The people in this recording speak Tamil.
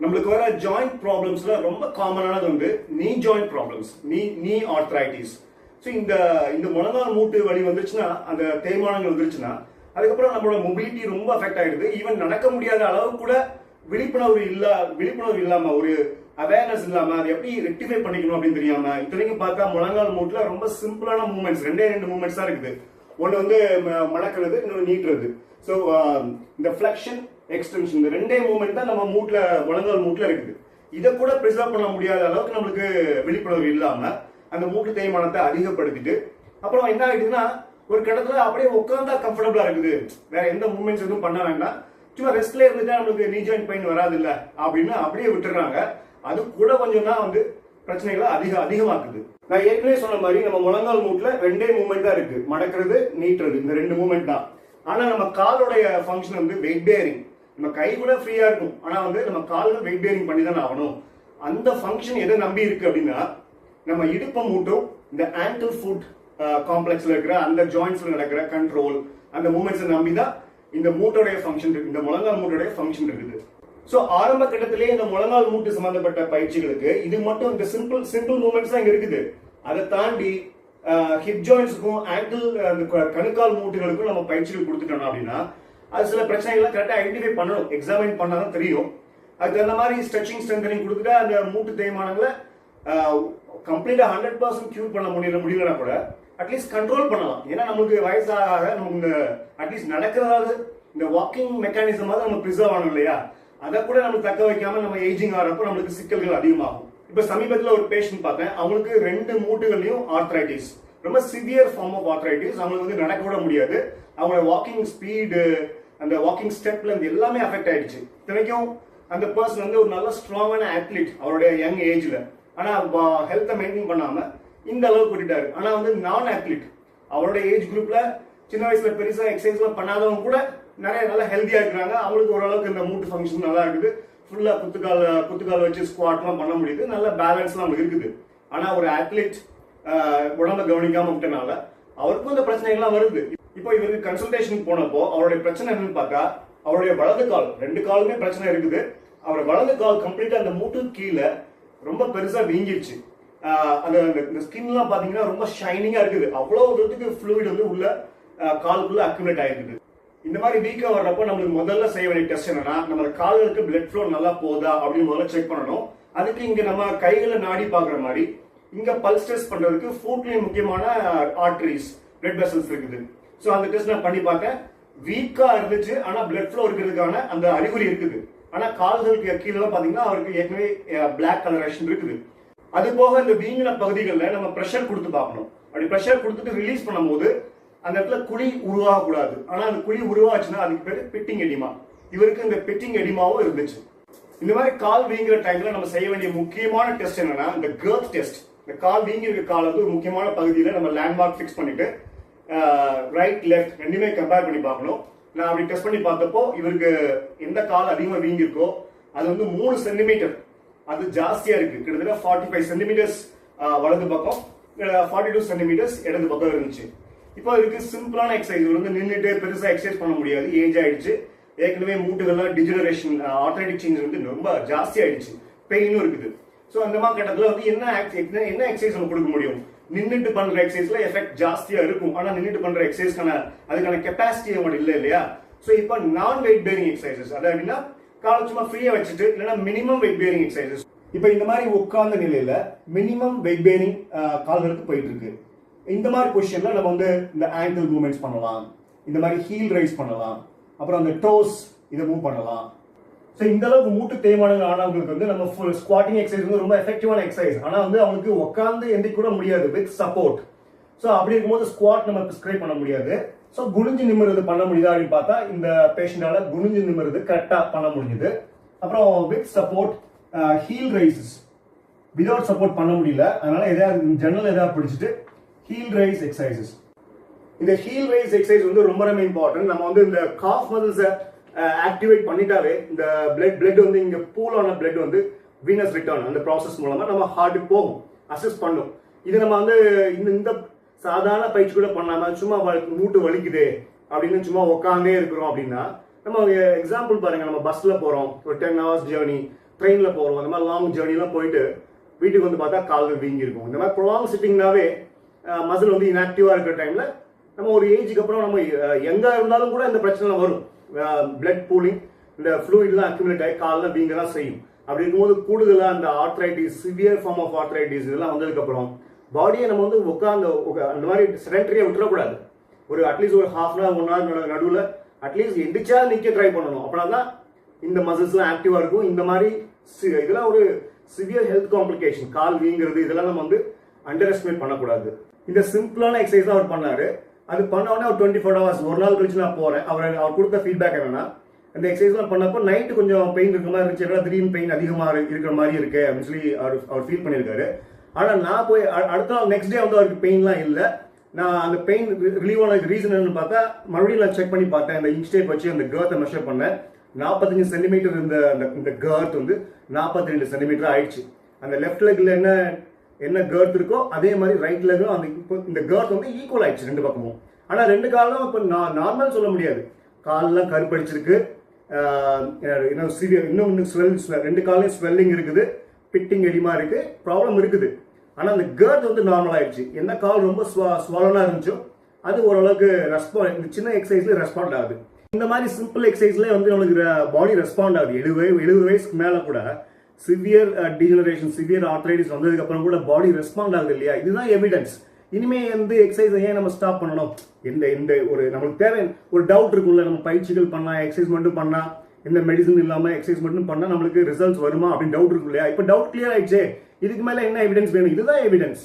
நம்மளுக்கு வர ஜாயிண்ட் ப்ராப்ளம்ஸ்ல ரொம்ப காமனானது வந்து நீ ஜாயிண்ட் ப்ராப்ளம்ஸ், நீ ஆர்த்ரைட்டிஸ். ஸோ இந்த இந்த முழங்கால் மூட்டு வலி வந்துருச்சுன்னா, அந்த தேய்மானங்கள் வந்துருச்சுன்னா, அதுக்கப்புறம் நம்மளோட மொபிலிட்டி ரொம்ப அஃபெக்ட் ஆயிடுது. ஈவன் நடக்க முடியாத அளவு கூட விழிப்புணர்வு இல்லாம, ஒரு அவேர்னஸ் இல்லாம அதை எப்படி ரெக்டிஃபை பண்ணிக்கணும் அப்படின்னு தெரியாம, இத்தனைக்கும் பார்த்தா முழங்கால் மூட்டுல ரொம்ப சிம்பிளான மூவ்மெண்ட்ஸ், ரெண்டு மூவ்மெண்ட்ஸ் தான் இருக்குது. ஒன்று வந்து மடக்கிறது, இன்னொன்று நீட்டுறது. ஸோ இந்த ஃபிளெக்ஷன், எக்ஸ்டென்ஷன், இந்த ரெண்டே மூவ்மெண்ட் தான் நம்ம முழங்கால் மூட்டுல இருக்குது. இதை கூட ப்ரிசர்வ் பண்ண முடியாத அளவுக்கு நம்மளுக்கு விழிப்புணர்வு இல்லாம அந்த மூட்டு தேய்மானத்தை அதிகப்படுத்திட்டு, அப்புறம் என்ன ஆயிடுதுன்னா, ஒரு கடத்துல அப்படியே உட்காந்தா கம்ஃபர்டபுளா இருக்குது, வேற எந்த மூவ்மெண்ட்ஸ் எதுவும் பண்ண வேண்டாம், சும்மா ரெஸ்ட்ல இருந்துட்டா நம்மளுக்கு நீ ஜாயிண்ட் பெயின் வராது இல்ல அப்படின்னு அப்படியே விட்டுறாங்க. அது கூட கொஞ்சம் தான் வந்து பிரச்சனைகளை அதிகமாக்குது. நான் ஏற்கனவே சொன்ன மாதிரி நம்ம முழங்கால் மூட்டுல ரெண்டே மூவ்மெண்ட் தான் இருக்கு, மடக்கிறது, நீட்டுறது, இந்த ரெண்டு மூவ்மெண்ட் தான். ஆனா நம்ம காலோடைய ஃபங்க்ஷன் வந்து வெயிட் பேரிங். நம்ம கை கூட ஃப்ரீயா இருக்கும், ஆனா வந்து நம்ம கால்கள் வெயிட் பேரிங் பண்ணி தான் ஆகணும். அந்த ஃபங்க்ஷன் எதை நம்பி இருக்கு அப்படின்னா, நம்ம இடுப்பு மூட்டும் இந்த ஆங்கிள் ஃபுட் காம்ப்ளெக்ஸ்ல இருக்கிற அந்த ஜாயின்ஸ்ல நடக்கிற கண்ட்ரோல், அந்த மூவ்மெண்ட்ஸை நம்பி தான் இந்த மூட்டோடைய ஃபங்க்ஷன் இருக்கு, இந்த முழங்கால் மூட்டோடைய ஃபங்க்ஷன் இருக்குது. ஸோ ஆரம்ப கட்டத்திலேயே இந்த முழங்கால் மூட்டு சம்பந்தப்பட்ட பயிற்சிகளுக்கு இது மட்டும் இந்த சிம்பிள் மூவ்மெண்ட்ஸ் தான் இங்க இருக்குது. அதை தாண்டி ஹிப் ஜாயின்ஸுக்கும் ஆங்கிள் அந்த கணுக்கால் மூட்டுகளுக்கும் நம்ம பயிற்சிகள் கொடுத்துட்டோம் அப்படின்னா, அது சில பிரச்சனைகளை கரெக்டாக ஐடென்டிஃபை பண்ணணும், எக்ஸாமின் பண்ணாதான் தெரியும். அதுக்கு அந்த மாதிரி ஸ்ட்ரெச்சிங் ஸ்ட்ரென்தனிங் கொடுத்துட்டா அந்த மூட்டு தேய்மானங்களை கம்ப்ளீட்டா 100% கியூர் பண்ண முடியலன்னா கூட அட்லீஸ்ட் கண்ட்ரோல் பண்ணலாம். ஏன்னா நமக்கு வயசாக நமக்கு இந்த அட்லீஸ்ட் நடக்கிறதாவது இந்த வாக்கிங் மெக்கானிசம் நம்ம ப்ரிசர்வ் ஆகணும் இல்லையா, அதை கூட நமக்கு தக்க வைக்காம நம்ம ஏஜிங் ஆகிறப்போ நம்மளுக்கு சிக்கல்கள் அதிகமாகும். இப்ப சமீபத்தில் ஒரு பேஷண்ட் பார்த்தேன், அவங்களுக்கு 2 மூட்டுகள்லயும் ஆர்த்ரைட்டிஸ், ரொம்ப சிவியர் ஃபார்ம் ஆஃப் ஆர்த்ரைட்டிஸ். அவங்களுக்கு வந்து நடக்க கூட முடியாது, அவங்களோட வாக்கிங் ஸ்பீடு, அந்த வாக்கிங் ஸ்டெப்ல இருந்து எல்லாமே அஃபெக்ட் ஆயிடுச்சு. இத்தனைக்கும் அந்த பர்சன் வந்து ஒரு நல்ல ஸ்ட்ராங்கான அத்லீட் அவருடைய யங் ஏஜ்ல, ஆனா ஹெல்த்தை மெயின்டைன் பண்ணாம இந்த அளவுக்கு கூட்டிட்டாரு. ஆனா வந்து நான் அத்லீட், அவரோட ஏஜ் குரூப்ல சின்ன வயசுல பெருசா எக்ஸசைஸ் பண்ணாதவங்க கூட நிறைய நல்லா ஹெல்த்தியா இருக்கிறாங்க. அவங்களுக்கு ஓரளவுக்கு இந்த மூட்டு ஃபங்க்ஷன் நல்லா இருக்குது, ஃபுல்லா குத்துக்கால் வச்சு ஸ்குவாட்லாம் பண்ண முடியுது, நல்ல பேலன்ஸ்லாம் அவங்களுக்கு இருக்குது. ஆனா ஒரு அத்லீட் உடம்ப கவனிக்காம விட்டனால அவருக்கும் இந்த பிரச்சனைகள்லாம் வருது. இப்போ இவருக்கு கன்சல்டேஷன் போனப்போ அவருடைய பிரச்சனை என்னன்னு பார்த்தா, அவருடைய வலது கால், 2 காலுமே பிரச்சனை இருக்குது. அவரோட வலது கால் கம்ப்ளீட்டா அந்த மூட்டு கீழே ரொம்ப பெருசா வீங்கிருச்சு. அந்த ஸ்கின்லாம் பாத்தீங்கன்னா ரொம்ப ஷைனிங்கா இருக்குது, அவ்வளவு தூரத்துக்கு ஃப்ளூயிட் வந்து உள்ள காலுக்குள்ள அக்யூமுலேட் ஆயிருக்குது. இந்த மாதிரி வீக்கா வர்றப்போ நம்மளுக்கு முதல்ல செய்ய வேண்டிய டெஸ்ட் என்னன்னா, நம்ம கால்களுக்கு பிளட் ஃப்ளோ நல்லா போதா அப்படின்னு முதல்ல செக் பண்ணணும். அதுக்கு இங்க நம்ம கைகளை நாடி பாக்குற மாதிரி இங்க பல்ஸ் டெஸ்ட் பண்றதுக்கு ஃபுட்லயும் முக்கியமான ஆர்டரிஸ், பிளட் வெசல்ஸ் இருக்குது. ஸோ அந்த டெஸ்ட் நான் பண்ணி பார்த்தேன், வீக்கா இருந்துச்சு, ஆனா பிளட் ஃப்ளோ இருக்கிறதுக்கான அந்த அறிகுறி இருக்குது. ஆனா கால்களுக்கு கீழே பாத்தீங்கன்னா அவருக்கு ஏற்கனவே பிளாக் கலரேஷன் இருக்குது. அது போக இந்த வீங்கின பகுதிகளில் நம்ம ப்ரெஷர் கொடுத்து பார்க்கணும். அப்படி ப்ரெஷர் கொடுத்துட்டு ரிலீஸ் பண்ணும்போது அந்த இடத்துல குழி உருவாக கூடாது. ஆனா அந்த குழி உருவாச்சுன்னா அதுக்கு பேரு பிட்டிங் எடிமா. இவருக்கு இந்த பிட்டிங் எடிமாவும் இருந்துச்சு. இந்த மாதிரி கால் வீங்குற டைம்ல நம்ம செய்ய வேண்டிய முக்கியமான டெஸ்ட் என்னன்னா இந்த கர்த் டெஸ்ட். இந்த கால் வீங்கி இருக்க கால் வந்து ஒரு முக்கியமான பகுதியில நம்ம லேண்ட்மார்க் ஃபிக்ஸ் பண்ணிட்டு ரைட் லெஃப்ட் ரெண்டுமே கம்பேர் பண்ணி பார்க்கணும். நான் அப்படி டெஸ்ட் பண்ணி பார்த்தப்போ இவருக்கு எந்த கால் அதிகமாக வீங்கி இருக்கோ அது வந்து 3 சென்டிமீட்டர் அது ஜாஸ்தியா இருக்கு. கிட்டத்தட்ட 45 சென்டிமீட்டர்ஸ் வலது பக்கம், 42 சென்டிமீட்டர்ஸ் இடது பக்கம் இருந்துச்சு. இப்போ இதுக்கு சிம்பிளான எக்ஸசைஸ், வந்து நின்றுட்டு பெருசா எக்ஸசைஸ் பண்ண முடியாது, ஏஜ் ஆயிடுச்சு, ஏற்கனவே மூட்டுகள்லாம் டிஜெனரேஷன், ஆர்த்ரைட்டிக் சேஞ்ச் வந்து ரொம்ப ஜாஸ்தி ஆயிடுச்சு, பெயினும் இருக்குது. ஸோ அந்த மாதிரி கட்டத்தில் வந்து என்ன எக்ஸசைஸ் நம்ம கொடுக்க முடியும்? நின்றுட்டு பண்ற எக்ஸசைஸ்ல எஃபெக்ட் ஜாஸ்தியா இருக்கும், ஆனா நின்றுட்டு பண்ற எக்ஸசைஸ்க்கான அதுக்கான கெப்பாசிட்டி அவங்களுக்கு இல்லை இல்லையா? ஸோ இப்போ நான் வெயிட் பேரிங் எக்ஸசைசஸ், அது அப்படின்னா காலை சும்மா ஃப்ரீயா வச்சுட்டு, இல்லைன்னா மினிமம் வெயிட் பேரிங் எக்ஸசைசஸ். இப்போ இந்த மாதிரி உட்கார்ந்த நிலையில மினிமம் வெயிட் பேரிங் கால்களுக்கு போயிட்டு இருக்கு. இந்த மாதிரி பொசிஷன்ல நம்ம வந்து இந்த ஆங்கிள் மூவ்மெண்ட்ஸ் பண்ணலாம், இந்த மாதிரி ஹீல் ரைஸ் பண்ணலாம், அப்புறம் அந்த டோஸ் இதை மூவ் பண்ணலாம். ஸோ இந்த அளவுக்கு மூட்டு தேய்மானங்கள் ஆனவங்களுக்கு வந்து நம்ம ஃபுல் ஸ்குவாட்டிங் எக்ஸசைஸ் வந்து ரொம்ப எஃபெக்டிவான எக்ஸசைஸ். ஆனால் வந்து அவங்களுக்கு உட்காந்து எந்திரிக்க கூட முடியாது வித் சப்போர்ட். ஸோ அப்படி இருக்கும்போது ஸ்குவாட் நம்ம ப்ரிஸ்கிரைப் பண்ண முடியாது. ஸோ குனிஞ்சு நிமிர்றது பண்ண முடியுதா அப்படின்னு பார்த்தா இந்த பேஷண்டால குனிஞ்சு நிமிர்றது கரெக்டாக பண்ண முடியுது. அப்புறம் with support heel raises without support பண்ண முடியல, அதனால எதாவது ஜன்னல் எதாவது பிடிச்சிட்டு ஹீல் ரைஸ் எக்ஸசைசஸ். இந்த ஹீல் ரைஸ் எக்ஸசைஸ் வந்து ரொம்ப ரொம்ப இம்பார்ட்டன்ட். நம்ம வந்து இந்த காஃப் மசில்ஸை ஆக்டிவேட் பண்ணிட்டாவே இந்த பிளட் வந்து இங்க பூல் ஆன பிளட் வந்து வீனஸ் ரிட்டர்ன் அந்த ப்ராசஸ் மூலமா நம்ம ஹார்ட்டுக்கு போகும், அசிஸ்ட் பண்ணும். இது நம்ம வந்து இந்த சாதாரண பயிற்சி கூட பண்ணாம சும்மா மூட்டு வலிக்குது அப்படின்னு சும்மா உட்காந்தே இருக்கிறோம் அப்படின்னா, நம்ம எக்ஸாம்பிள் பாருங்க, நம்ம பஸ்ல போறோம், ஒரு 10 hours ஜேர்னி, ட்ரெயினில் போகிறோம், அந்த மாதிரி லாங் ஜேர்னிலாம் போயிட்டு வீட்டுக்கு வந்து பார்த்தா கால்கள் வீங்கி இருக்கும். இந்த மாதிரி ப்ரொலாங் சிட்டிங்னாவே மசில் வந்து இன்ஆக்டிவாக இருக்கிற டைமில் நம்ம ஒரு ஏஜுக்கு அப்புறம் நம்ம எங்கே இருந்தாலும் கூட இந்த பிரச்சனை வரும். பிளட் பூலிங், இந்த ஃப்ளூயிட்லாம் அக்யூமுலேட் ஆகி காலில் வீங்க தான் செய்யும். அப்படி இருக்கும்போது கூடுதலாக அந்த arthritis, severe form of arthritis இதெல்லாம் வந்ததுக்கப்புறம் பாடியை நம்ம வந்து உட்காந்து அந்த மாதிரி செடென்டரியாக விட்டுறக்கூடாது. ஒரு அட்லீஸ்ட் ஒரு ஹாஃப் அன் ஹவர் 1 hour நடுவில் அட்லீஸ்ட் எந்திரிச்சா நிற்க ட்ரை பண்ணணும். அப்படின்னா தான் இந்த மசில்ஸ்லாம் ஆக்டிவாக இருக்கும். இந்த மாதிரி இதெல்லாம் ஒரு சிவியர் ஹெல்த் காம்ப்ளிகேஷன், கால் வீங்கிறது, இதெல்லாம் நம்ம வந்து அண்டர் எஸ்டிமேட் பண்ணக்கூடாது. இந்த சிம்பிளான எக்ஸசைஸ் தான் அவர் பண்ணாரு. அது பண்ண உடனே ஒரு 24 hours ஒரு நாள் கழிச்சு நான் போறேன். அவர் கொடுத்த ஃபீட்பேக் என்னன்னா, இந்த எக்ஸசைஸ்லாம் பண்ணப்போ நைட்டு கொஞ்சம் பெயின் இருக்கிற மாதிரி இருந்துச்சு, திடீர்னு பெயின் அதிகமாக இருக்கிற மாதிரி இருக்கு அப்படின்னு சொல்லி அவர் ஃபீல் பண்ணியிருக்காரு. ஆனால் நான் போய் அடுத்த நாள் நெக்ஸ்ட் டே வந்து அவருக்கு பெயின்லாம் இல்லை. நான் அந்த பெயின் ரிலீவ் ஆன ரீசன் என்னன்னு பார்த்தா மறுபடியும் நான் செக் பண்ணி பார்த்தேன். இந்த இன்ச் டேப் வச்சு அந்த கேர்த்தை மெஷர் பண்ணேன். 45 சென்டிமீட்டர் இந்த கேர்த் வந்து 42 சென்டிமீட்டர் ஆயிடுச்சு. அந்த லெஃப்ட் லெக்ல என்ன கேர்த் இருக்கோ அதே மாதிரி ரைட் லெக்லும் அந்த இந்த கேர்த் வந்து ஈக்குவல் ஆயிடுச்சு ரெண்டு பக்கமும். ஆனால் ரெண்டு காலும் இப்போ நார்மல் சொல்ல முடியாது. காலெல்லாம் கருப்படிச்சிருக்கு, இன்னும் ரெண்டு காலையும் ஸ்வெல்லிங் இருக்குது, பிட்டிங் எடிமா இருக்கு, ப்ராப்ளம் இருக்குது. ஆனால் அந்த கேர்த் வந்து நார்மல் ஆயிடுச்சு. என்ன கால் ரொம்ப ஸ்வாலனா இருந்துச்சோ அது ஓரளவுக்கு ரெஸ்பாண்ட், சின்ன எக்ஸசைஸ்ல ரெஸ்பாண்ட் ஆகுது. இந்த மாதிரி சிம்பிள் எக்ஸசைஸ்ல வந்து நம்மளுக்கு பாடி ரெஸ்பாண்ட் ஆகுது. 70 வயசுக்கு மேல கூட சிவியர் டீஜெனரேஷன், சிவியர் ஆர்த்ரைட்டிஸ் வந்ததுக்கு அப்புறம் கூட பாடி ரெஸ்பாண்ட் ஆகுது இல்லையா? இதுதான் எவிடன்ஸ். இனிமே வந்து எக்ஸசைஸ் ஏன் நம்ம ஸ்டாப் பண்ணணும்? இந்த ஒரு நம்மளுக்கு தேவை ஒரு டவுட் இருக்குல்ல, நம்ம பயிற்சிகள் பண்ணா, எக்ஸசைஸ் மட்டும் பண்ணா, இந்த மெடிசன் இல்லாம எக்ஸசைஸ் மட்டும் பண்ணா நம்மளுக்கு ரிசல்ட்ஸ் வருமா அப்படின்னு டவுட் இருக்கு இல்லையா? இப்போ டவுட் கிளியர் ஆயிடுச்சு. இதுக்கு மேல என்ன எவிடன்ஸ் வேணும்? இதுதான் எவிடன்ஸ்.